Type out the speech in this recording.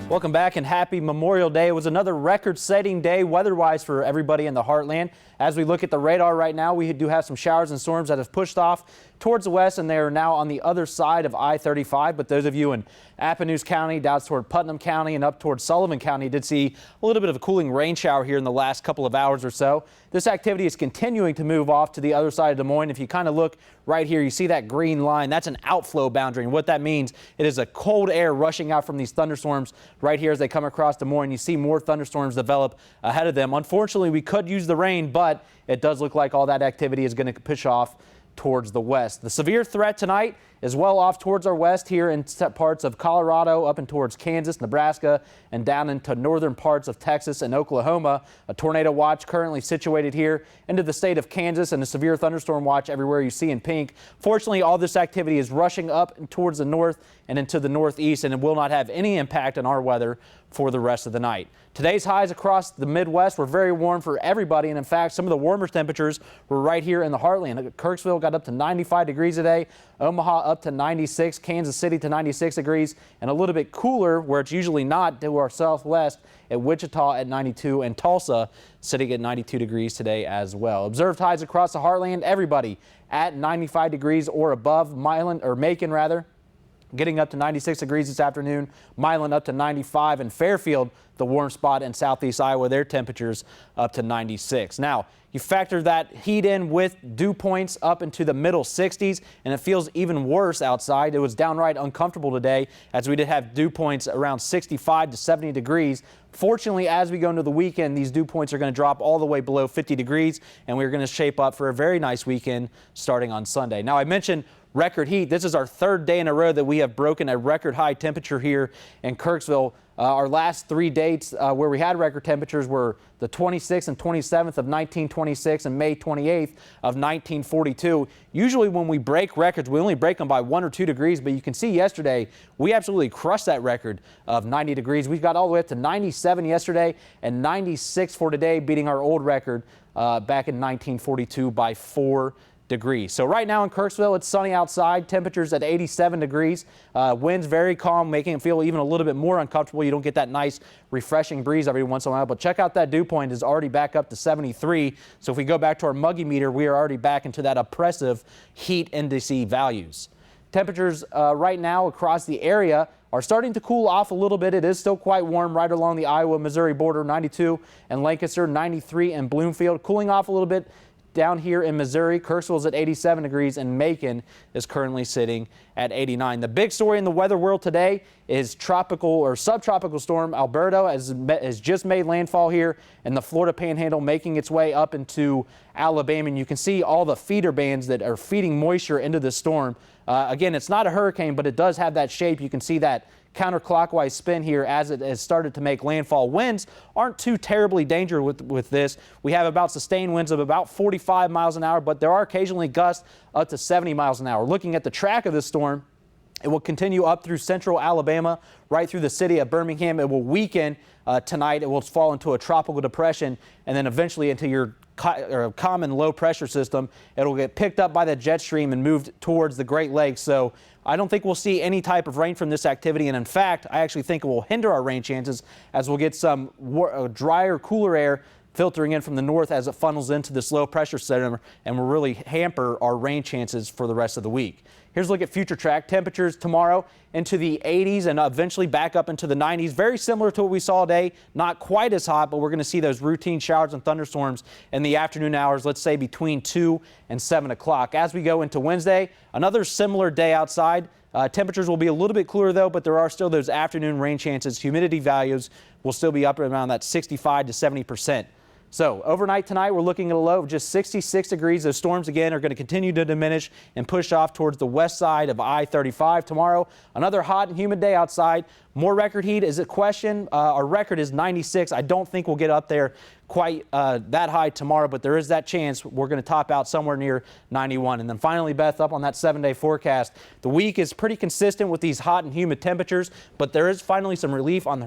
Welcome back and happy Memorial Day. It was another record-setting day weather-wise for everybody in the heartland. As we look at the radar right now, we do have some showers and storms that have pushed off towards the west, and they are now on the other side of I-35. But those of you in Appanoose County, down toward Putnam County, and up towards Sullivan County did see a little bit of a cooling rain shower here in the last couple of hours or so. This activity is continuing to move off to the other side of Des Moines. If you kind of look right here, you see that green line. That's an outflow boundary, and what that means, it is a cold air rushing out from these thunderstorms right here as they come across Des Moines. You see more thunderstorms develop ahead of them. Unfortunately, we could use the rain, but it does look like all that activity is going to push off towards the west. The severe threat tonight is well off towards our west here in parts of Colorado, up and towards Kansas, Nebraska, and down into northern parts of Texas and Oklahoma. A tornado watch currently situated here into the state of Kansas, and a severe thunderstorm watch everywhere you see in pink. Fortunately, all this activity is rushing up and towards the north and into the northeast, and it will not have any impact on our weather for the rest of the night. Today's highs across the Midwest were very warm for everybody, and in fact, some of the warmer temperatures were right here in the heartland. Kirksville got up to 95 degrees today, Omaha up to 96, Kansas City to 96 degrees, and a little bit cooler where it's usually not to our southwest at Wichita at 92, and Tulsa sitting at 92 degrees today as well. Observed highs across the heartland, everybody at 95 degrees or above. Macon rather, getting up to 96 degrees this afternoon. Milan up to 95, and Fairfield, the warm spot in southeast Iowa, their temperatures up to 96. Now, you factor that heat in with dew points up into the middle 60s, and it feels even worse outside. It was downright uncomfortable today as we did have dew points around 65 to 70 degrees. Fortunately, as we go into the weekend, these dew points are going to drop all the way below 50 degrees, and we're going to shape up for a very nice weekend starting on Sunday. Now, I mentioned record heat. This is our third day in a row that we have broken a record high temperature here in Kirksville. Our last three dates where we had record temperatures were the 26th and 27th of 1926 and May 28th of 1942. Usually when we break records, we only break them by 1 or 2 degrees, but you can see yesterday we absolutely crushed that record of 90 degrees. We got all the way up to 97 yesterday and 96 for today, beating our old record back in 1942 by 4 degrees. So right now in Kirksville, it's sunny outside, temperatures at 87 degrees, winds very calm, making it feel even a little bit more uncomfortable. You don't get that nice refreshing breeze every once in a while, but check out that dew point is already back up to 73. So if we go back to our muggy meter, we are already back into that oppressive heat index values. Temperatures right now across the area are starting to cool off a little bit. It is still quite warm right along the Iowa-Missouri border, 92 in Lancaster, 93 in Bloomfield, cooling off a little bit down here in Missouri. Kirksville's at 87 degrees, and Macon is currently sitting at 89. The big story in the weather world today is tropical or subtropical storm Alberto has just made landfall here in the Florida Panhandle, making its way up into Alabama. And you can see all the feeder bands that are feeding moisture into the storm. Again, it's not a hurricane, but it does have that shape. You can see that counterclockwise spin here as it has started to make landfall. Winds aren't too terribly dangerous with this. We have about sustained winds of about 45 miles an hour, but there are occasionally gusts up to 70 miles an hour. Looking at the track of this storm, it will continue up through central Alabama, right through the city of Birmingham. It will weaken tonight. It will fall into a tropical depression and then eventually into your common low pressure system. It'll get picked up by the jet stream and moved towards the Great Lakes. So I don't think we'll see any type of rain from this activity. And in fact, I actually think it will hinder our rain chances as we'll get some drier, cooler air filtering in from the north as it funnels into this low pressure center and will really hamper our rain chances for the rest of the week. Here's a look at future track temperatures tomorrow into the 80s and eventually back up into the 90s. Very similar to what we saw today. Not quite as hot, but we're going to see those routine showers and thunderstorms in the afternoon hours, let's say between 2 and 7 o'clock. As we go into Wednesday, another similar day outside. Temperatures will be a little bit cooler though, but there are still those afternoon rain chances. Humidity values will still be up around that 65 to 70%. So overnight tonight, we're looking at a low of just 66 degrees. Those storms again are going to continue to diminish and push off towards the west side of I-35. Tomorrow, another hot and humid day outside. More record heat is a question. Our record is 96. I don't think we'll get up there quite that high tomorrow, but there is that chance we're going to top out somewhere near 91. And then finally, Beth, up on that 7-day forecast, the week is pretty consistent with these hot and humid temperatures, but there is finally some relief on the